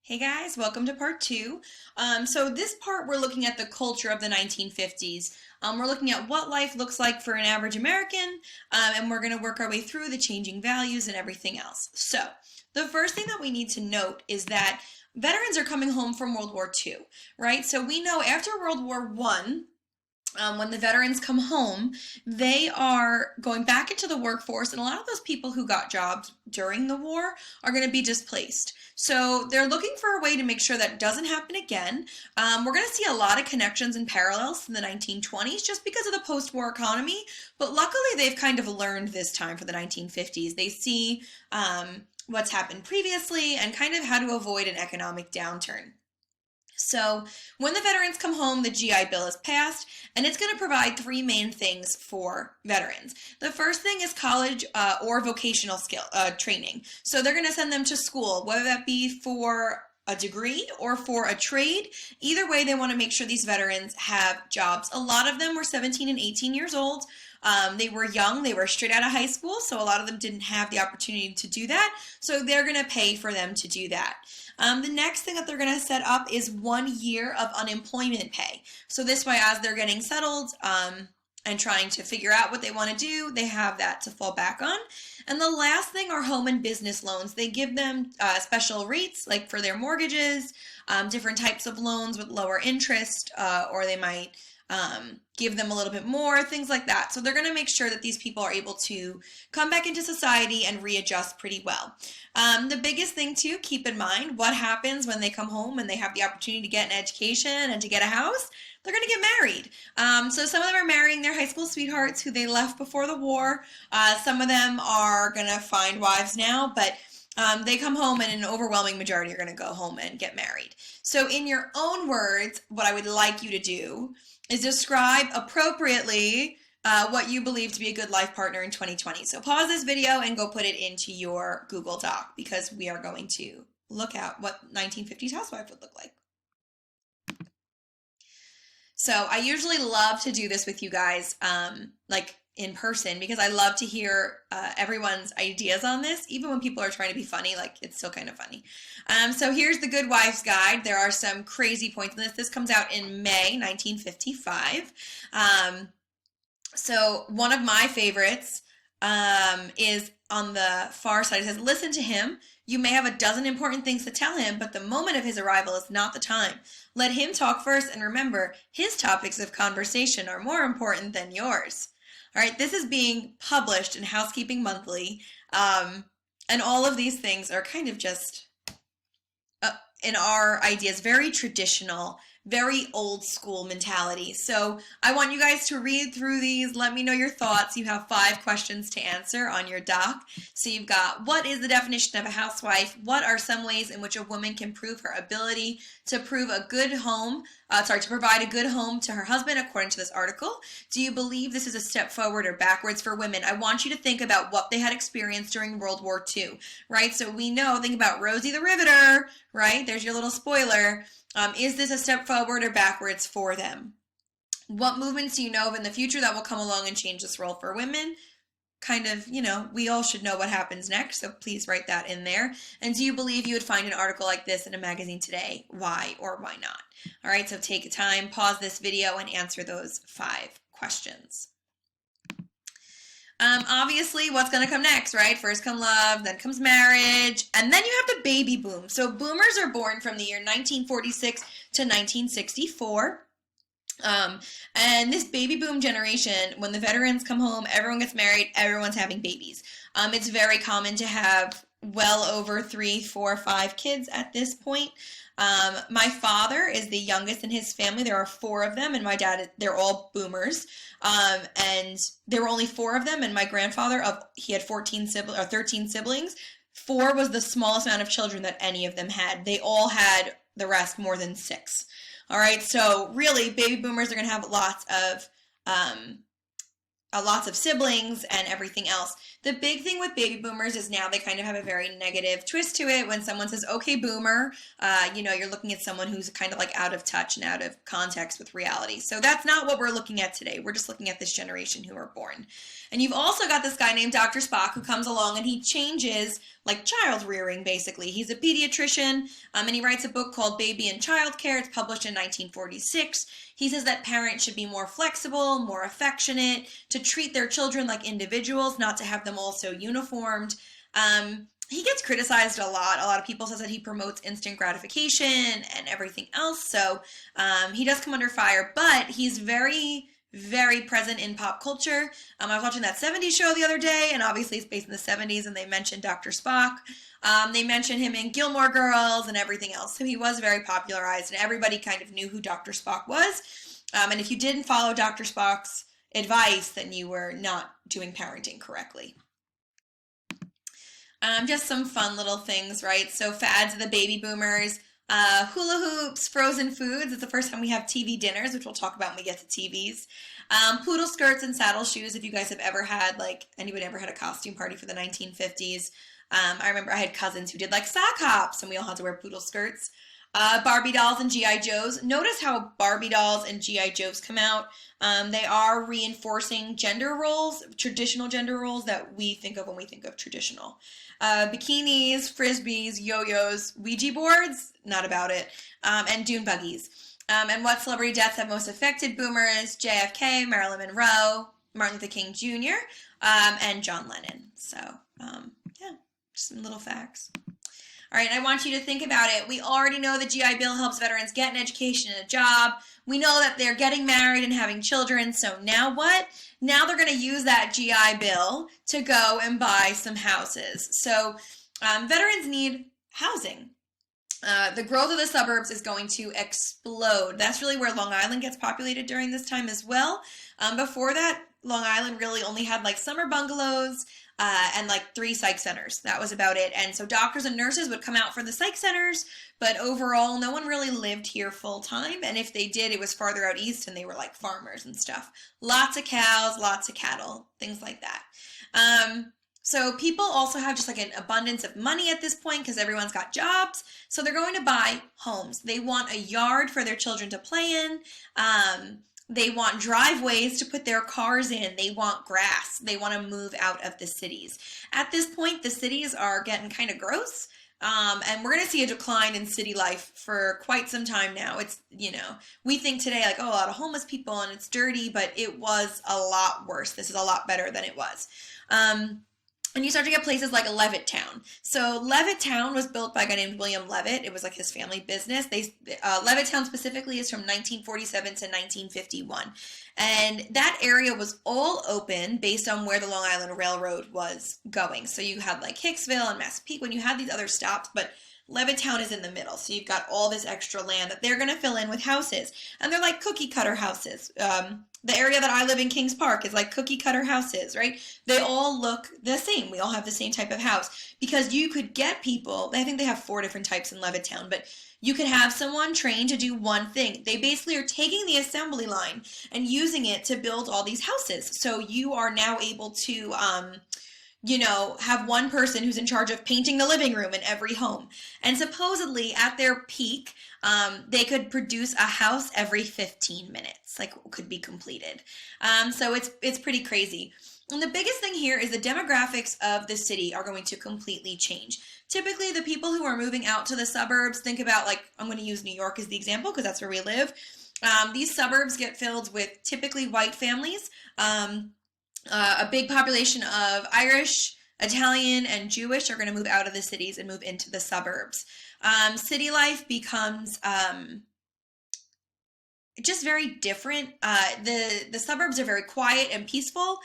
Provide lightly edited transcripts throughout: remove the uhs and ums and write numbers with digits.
Hey guys, welcome to part two. So this part we're looking at the culture of the 1950s. We're looking at what life looks like for an average American, and we're going to work our way through the changing values and everything else. So the first thing that we need to note is that veterans are coming home from World War II, right? So we know after World War One, when the veterans come home, they are going back into the workforce, and a lot of those people who got jobs during the war are going to be displaced. So they're looking for a way to make sure that doesn't happen again. We're going to see a lot of connections and parallels in the 1920s just because of the post-war economy, but luckily they've kind of learned this time for the 1950s. They see what's happened previously and kind of how to avoid an economic downturn. So when the veterans come home, the GI Bill is passed, and it's going to provide three main things for veterans. The first thing is college or vocational skill training. So they're going to send them to school, whether that be for a degree or for a trade. Either way, they want to make sure these veterans have jobs. A lot of them were 17 and 18 years old. They were young, they were straight out of high school, so a lot of them didn't have the opportunity to do that, so they're going to pay for them to do that. The next thing that they're going to set up is 1 year of unemployment pay. So this way, as they're getting settled and trying to figure out what they want to do, they have that to fall back on. And the last thing are home and business loans. They give them special rates, like for their mortgages, different types of loans with lower interest, or they might give them a little bit more, things like that. So they're going to make sure that these people are able to come back into society and readjust pretty well. The biggest thing too, keep in mind what happens when they come home and they have the opportunity to get an education and to get a house. They're going to get married. So some of them are marrying their high school sweethearts who they left before the war. Some of them are going to find wives now, but they come home and an overwhelming majority are going to go home and get married. So in your own words, what I would like you to do is describe appropriately what you believe to be a good life partner in 2020. So pause this video and go put it into your Google Doc because we are going to look at what 1950s housewife would look like. So I usually love to do this with you guys, like in person, because I love to hear everyone's ideas on this. Even when people are trying to be funny, like it's still kind of funny. So here's the Good Wives Guide. There are some crazy points in this. This comes out in May 1955. So one of my favorites is on the far side. It says, listen to him. You may have a dozen important things to tell him, but the moment of his arrival is not the time. Let him talk first, and remember, his topics of conversation are more important than yours. All right, this is being published in Housekeeping Monthly, and all of these things are kind of just, in our ideas, very traditional, very old school mentality. So I want you guys to read through these. Let me know your thoughts. You have 5 questions to answer on your doc. So you've got, what is the definition of a housewife? What are some ways in which a woman can prove her ability to prove a good home, to provide a good home to her husband according to this article? Do you believe this is a step forward or backwards for women? I want you to think about what they had experienced during World War II, right? So we know, think about Rosie the Riveter, right? There's your little spoiler. Is this a step forward or backwards for them? What movements do you know of in the future that will come along and change this role for women? Kind of, we all should know what happens next, so please write that in there. And do you believe you would find an article like this in a magazine today? Why or why not? All right, so take a time, pause this video, and answer those 5 questions. Obviously, what's going to come next, right? First come love, then comes marriage, and then you have the baby boom. So boomers are born from the year 1946 to 1964. And this baby boom generation, when the veterans come home, everyone gets married, everyone's having babies. It's very common to have well over 3, 4, 5 kids at this point. My father is the youngest in his family. There are 4 of them, and my dad, they're all boomers. And there were only 4 of them, and my grandfather, he had 13 siblings. 4 was the smallest amount of children that any of them had. They all had the rest more than 6. All right, so really, baby boomers are going to have lots of lots of siblings and everything else. The big thing with baby boomers is now they kind of have a very negative twist to it. When someone says, okay, boomer, you're looking at someone who's kind of like out of touch and out of context with reality. So that's not what we're looking at today. We're just looking at this generation who are born. And you've also got this guy named Dr. Spock who comes along and he changes like child rearing, basically. He's a pediatrician, and he writes a book called Baby and Child Care. It's published in 1946. He says that parents should be more flexible, more affectionate, to treat their children like individuals, not to have them all so uniformed. He gets criticized a lot. A lot of people says that he promotes instant gratification and everything else. So he does come under fire, but he's very present in pop culture. I was watching that 70s show the other day, and obviously it's based in the 70s, and they mentioned Dr. Spock. They mentioned him in Gilmore Girls and everything else. So he was very popularized, and everybody kind of knew who Dr. Spock was. And if you didn't follow Dr. Spock's advice, then you were not doing parenting correctly. Just some fun little things, right? So fads of the baby boomers. Hula hoops, frozen foods. It's the first time we have TV dinners, which we'll talk about when we get to TVs. Poodle skirts and saddle shoes. If you guys have ever had, anybody ever had a costume party for the 1950s? I remember I had cousins who did sock hops, and we all had to wear poodle skirts. Barbie dolls and G.I. Joes. Notice how Barbie dolls and G.I. Joes come out. They are reinforcing gender roles, traditional gender roles that we think of when we think of traditional. Bikinis, frisbees, yo-yos, Ouija boards, not about it, and dune buggies. And what celebrity deaths have most affected boomers? JFK, Marilyn Monroe, Martin Luther King Jr., and John Lennon. So, just some little facts. All right, and I want you to think about it. We already know the GI Bill helps veterans get an education and a job. We know that they're getting married and having children. So now what? Now they're going to use that GI Bill to go and buy some houses. So veterans need housing. The growth of the suburbs is going to explode. That's really where Long Island gets populated during this time as well. Before that, Long Island really only had summer bungalows and 3 psych centers. That was about it. And so doctors and nurses would come out for the psych centers, but overall, no one really lived here full time. And if they did, it was farther out east and they were farmers and stuff. Lots of cows, lots of cattle, things like that. So people also have just an abundance of money at this point because everyone's got jobs. So they're going to buy homes. They want a yard for their children to play in. They want driveways to put their cars in. They want grass. They want to move out of the cities. At this point, the cities are getting kind of gross. And we're going to see a decline in city life for quite some time now. It's, we think today a lot of homeless people and it's dirty, but it was a lot worse. This is a lot better than it was. And you start to get places like Levittown. So Levittown was built by a guy named William Levitt. It was his family business. Levittown specifically is from 1947 to 1951. And that area was all open based on where the Long Island Railroad was going. So you had Hicksville and Massapequa, you had these other stops, but Levittown is in the middle. So you've got all this extra land that they're going to fill in with houses. And they're cookie cutter houses. The area that I live in, Kings Park, is cookie cutter houses, right? They all look the same. We all have the same type of house because you could get people. I think they have 4 different types in Levittown, but you could have someone trained to do one thing. They basically are taking the assembly line and using it to build all these houses. So you are now able to, have one person who's in charge of painting the living room in every home. And supposedly at their peak, they could produce a house every 15 minutes, could be completed. So it's pretty crazy. And the biggest thing here is the demographics of the city are going to completely change. Typically, the people who are moving out to the suburbs, think about I'm going to use New York as the example because that's where we live. These suburbs get filled with typically white families, a big population of Irish, Italian, and Jewish are going to move out of the cities and move into the suburbs. City life becomes just very different. The suburbs are very quiet and peaceful.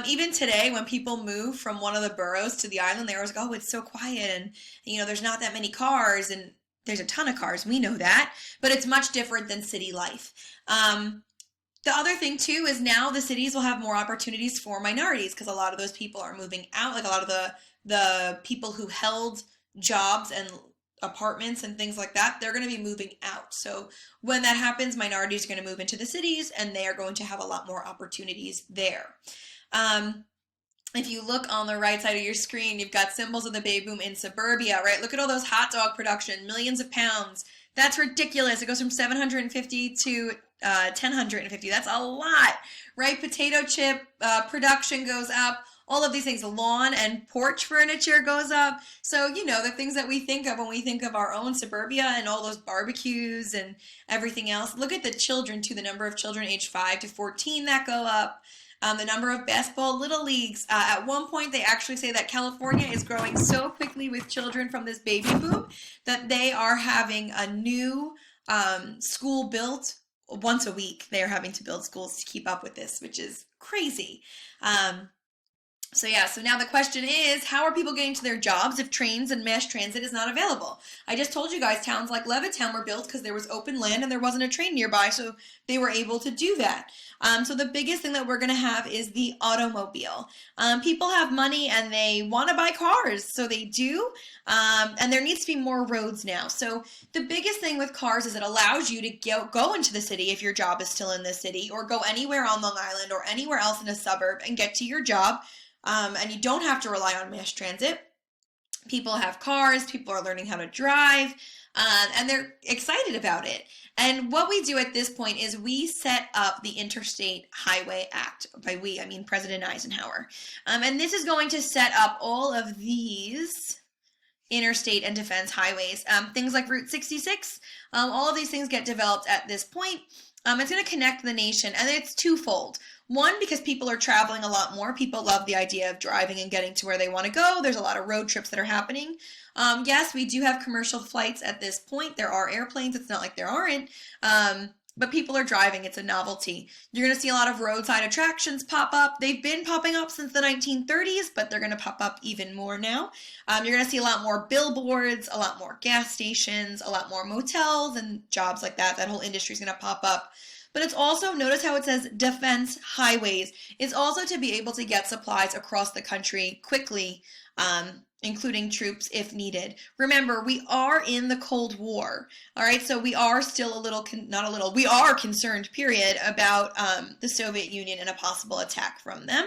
Even today, when people move from one of the boroughs to the island, they always go, oh, it's so quiet, and there's not that many cars, and there's a ton of cars. We know that, but it's much different than city life. The other thing too is now the cities will have more opportunities for minorities because a lot of those people are moving out. A lot of the people who held jobs and apartments and things like that, they're going to be moving out. So when that happens, minorities are going to move into the cities and they are going to have a lot more opportunities there. If you look on the right side of your screen, you've got symbols of the baby boom in suburbia, right? Look at all those hot dog production, millions of pounds. That's ridiculous. It goes from 750 to 1050. That's a lot, right? Potato chip production goes up. All of these things, lawn and porch furniture goes up. So, you know, the things that we think of when we think of our own suburbia and all those barbecues and everything else. Look at the children, too, the number of children aged 5 to 14 that go up. The number of basketball little leagues. At one point, they actually say that California is growing so quickly with children from this baby boom that they are having a new school built once a week. They are having to build schools to keep up with this, which is crazy. So now the question is, how are people getting to their jobs if trains and mass transit is not available? I just told you guys towns like Levittown were built because there was open land and there wasn't a train nearby, so they were able to do that. So the biggest thing that we're going to have is the automobile. People have money and they want to buy cars, so they do, and there needs to be more roads now. So the biggest thing with cars is it allows you to go into the city if your job is still in the city, or go anywhere on Long Island or anywhere else in a suburb and get to your job. And you don't have to rely on mass transit. People have cars, people are learning how to drive, and they're excited about it. And what we do at this point is we set up the Interstate Highway Act. By we, I mean President Eisenhower. And this is going to set up all of these interstate and defense highways. Things like Route 66, all of these things get developed at this point. It's going to connect the nation, and it's twofold. One, because people are traveling a lot more. People love the idea of driving and getting to where they want to go. There's a lot of road trips that are happening. Yes, we do have commercial flights at this point. There are airplanes. It's not like there aren't. But people are driving. It's a novelty. You're going to see a lot of roadside attractions pop up. They've been popping up since the 1930s, but they're going to pop up even more now. You're going to see a lot more billboards, a lot more gas stations, a lot more motels and jobs like that. That whole industry is going to pop up. But it's also, notice how it says defense highways. It's also to be able to get supplies across the country quickly, including troops if needed. Remember, we are in the Cold War, all right? So we are still we are concerned, period, about the Soviet Union and a possible attack from them.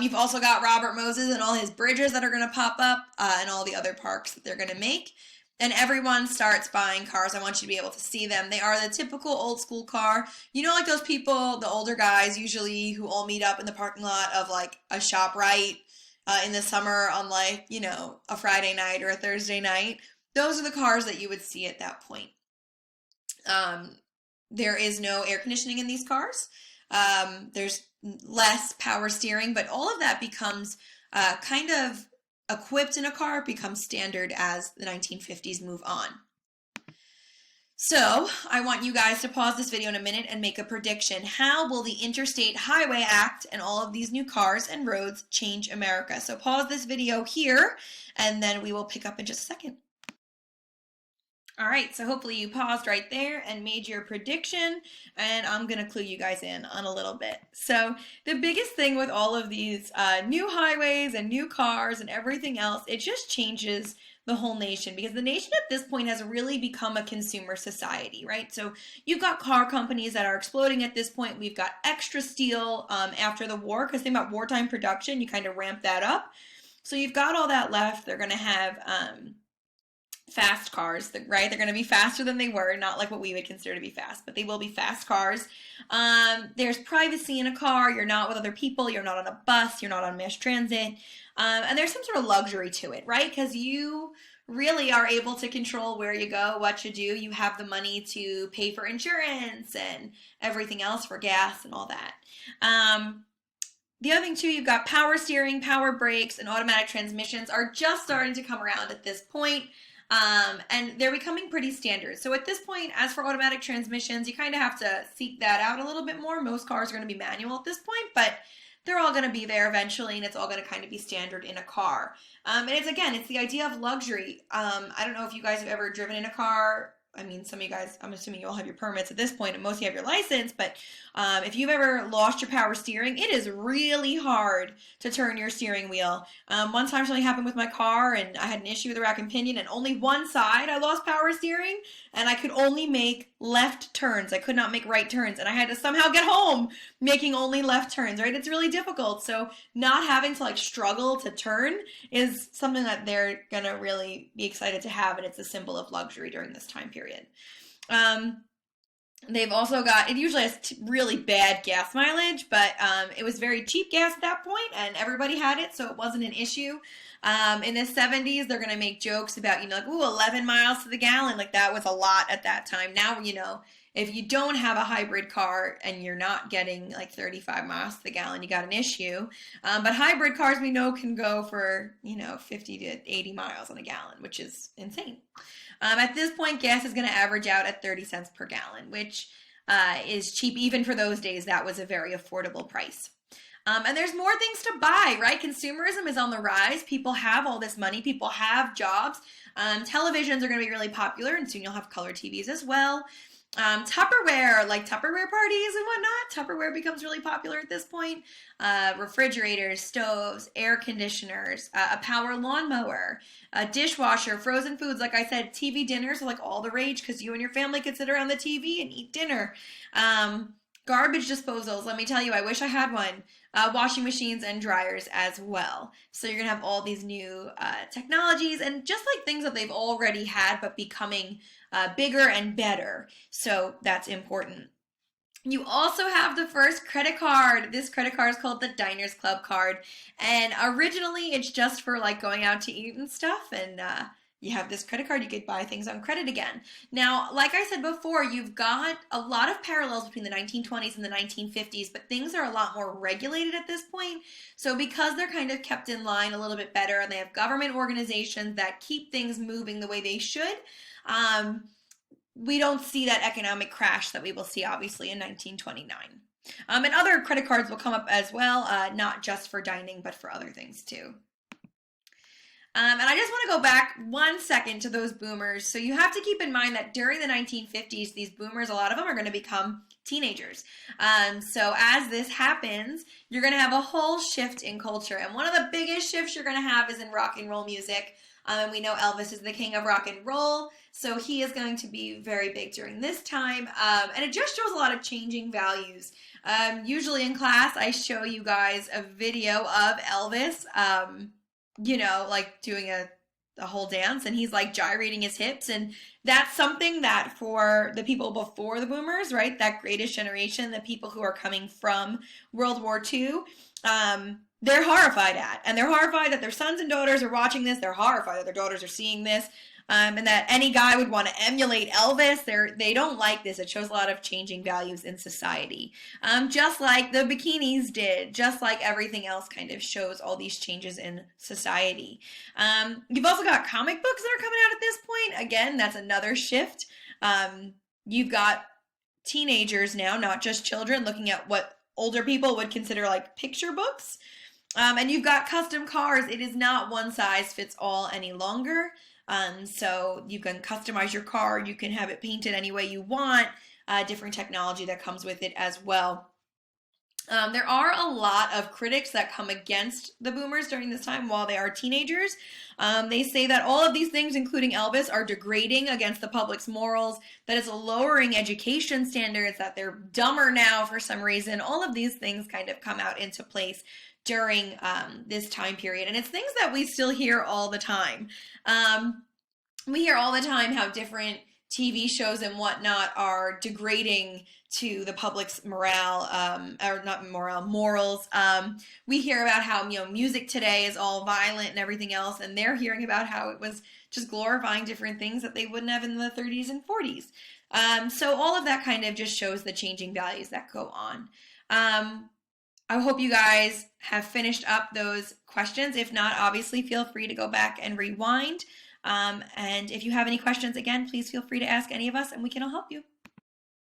You've also got Robert Moses and all his bridges that are going to pop up, and all the other parks that they're going to make. And everyone starts buying cars. I want you to be able to see them. They are the typical old school car. You know, like those people, the older guys usually, who all meet up in the parking lot of like a ShopRite in the summer on like, you know, a Friday night or a Thursday night. Those are the cars that you would see at that point. There is no air conditioning in these cars. There's less power steering, but all of that becomes kind of equipped in a car, becomes standard as the 1950s move on. So I want you guys to pause this video in a minute and make a prediction. How will the Interstate Highway Act and all of these new cars and roads change America? So pause this video here, and then we will pick up in just a second. All right, so hopefully you paused right there and made your prediction, and I'm going to clue you guys in on a little bit. So the biggest thing with all of these new highways and new cars and everything else, it just changes the whole nation, because the nation at this point has really become a consumer society, right? So you've got car companies that are exploding at this point. We've got extra steel after the war, because think about wartime production, you kind of ramp that up. So you've got all that left. They're going to have fast cars, right? They're going to be faster than they were, not like what we would consider to be fast, but they will be fast cars. There's privacy in a car. You're not with other people. You're not on a bus. You're not on mass transit. And there's some sort of luxury to it, right? Because you really are able to control where you go, what you do. You have the money to pay for insurance and everything else, for gas and all that. The other thing too, you've got power steering, power brakes, and automatic transmissions are just starting to come around at this point. And they're becoming pretty standard. So at this point, as for automatic transmissions, you kind of have to seek that out a little bit more. Most cars are going to be manual at this point, but they're all going to be there eventually, and it's all going to kind of be standard in a car. And it's the idea of luxury. I don't know if you guys have ever driven in a car I mean, some of you guys, I'm assuming you all have your permits at this point, and most of you have your license, but if you've ever lost your power steering, it is really hard to turn your steering wheel. One time something happened with my car, and I had an issue with the rack and pinion, and only one side I lost power steering, and I could only make left turns. I could not make right turns, and I had to somehow get home making only left turns, right? It's really difficult, so not having to like struggle to turn is something that they're gonna really be excited to have, and it's a symbol of luxury during this time period. They've also got, it usually has really bad gas mileage, but it was very cheap gas at that point, and everybody had it, so it wasn't an issue. In the 70s, they're going to make jokes about, like, ooh, 11 miles to the gallon. Like, that was a lot at that time. Now, if you don't have a hybrid car and you're not getting, like, 35 miles to the gallon, you got an issue. But hybrid cars, we know, can go for, 50 to 80 miles on a gallon, which is insane. At this point, gas is going to average out at 30 cents per gallon, which is cheap. Even for those days, that was a very affordable price. And there's more things to buy, right? Consumerism is on the rise. People have all this money. People have jobs. Televisions are going to be really popular, and soon you'll have color TVs as well. Tupperware, like Tupperware parties and whatnot. Tupperware becomes really popular at this point. Refrigerators, stoves, air conditioners, a power lawnmower, a dishwasher, frozen foods. Like I said, TV dinners are like all the rage because you and your family could sit around the TV and eat dinner. Garbage disposals, let me tell you, I wish I had one. Washing machines and dryers as well. So you're going to have all these new technologies and just like things that they've already had but becoming bigger and better. So that's important. You also have the first credit card. This credit card is called the Diners Club card. And originally it's just for like going out to eat and stuff, and you have this credit card, you could buy things on credit again. Now, like I said before, you've got a lot of parallels between the 1920s and the 1950s, but things are a lot more regulated at this point. So because they're kind of kept in line a little bit better, and they have government organizations that keep things moving the way they should, we don't see that economic crash that we will see, obviously, in 1929. And other credit cards will come up as well, not just for dining, but for other things too. And I just want to go back 1 second to those boomers. So you have to keep in mind that during the 1950s, these boomers, a lot of them are going to become teenagers. So as this happens, you're going to have a whole shift in culture. And one of the biggest shifts you're going to have is in rock and roll music. And we know Elvis is the king of rock and roll, so he is going to be very big during this time. And it just shows a lot of changing values. Usually in class, I show you guys a video of Elvis, like doing a whole dance, and he's like gyrating his hips. And that's something that for the people before the boomers, right, that greatest generation, the people who are coming from World War II, they're horrified at. And they're horrified that their sons and daughters are watching this. They're horrified that their daughters are seeing this. And that any guy would want to emulate Elvis. They don't like this. It shows a lot of changing values in society. Just like the bikinis did. Just like everything else kind of shows all these changes in society. You've also got comic books that are coming out at this point. Again, that's another shift. You've got teenagers now, not just children, looking at what older people would consider like picture books. And you've got custom cars. It is not one size fits all any longer. So you can customize your car. You can have it painted any way you want. Different technology that comes with it as well. There are a lot of critics that come against the boomers during this time while they are teenagers. They say that all of these things, including Elvis, are degrading against the public's morals, that it's lowering education standards, that they're dumber now for some reason. All of these things kind of come out into place during this time period. And it's things that we still hear all the time. We hear all the time how different TV shows and whatnot are degrading to the public's morale, or not morale, morals. We hear about how, music today is all violent and everything else, and they're hearing about how it was just glorifying different things that they wouldn't have in the 30s and 40s. So all of that kind of just shows the changing values that go on. I hope you guys have finished up those questions. If not, obviously feel free to go back and rewind. And if you have any questions, again, please feel free to ask any of us and we can all help you.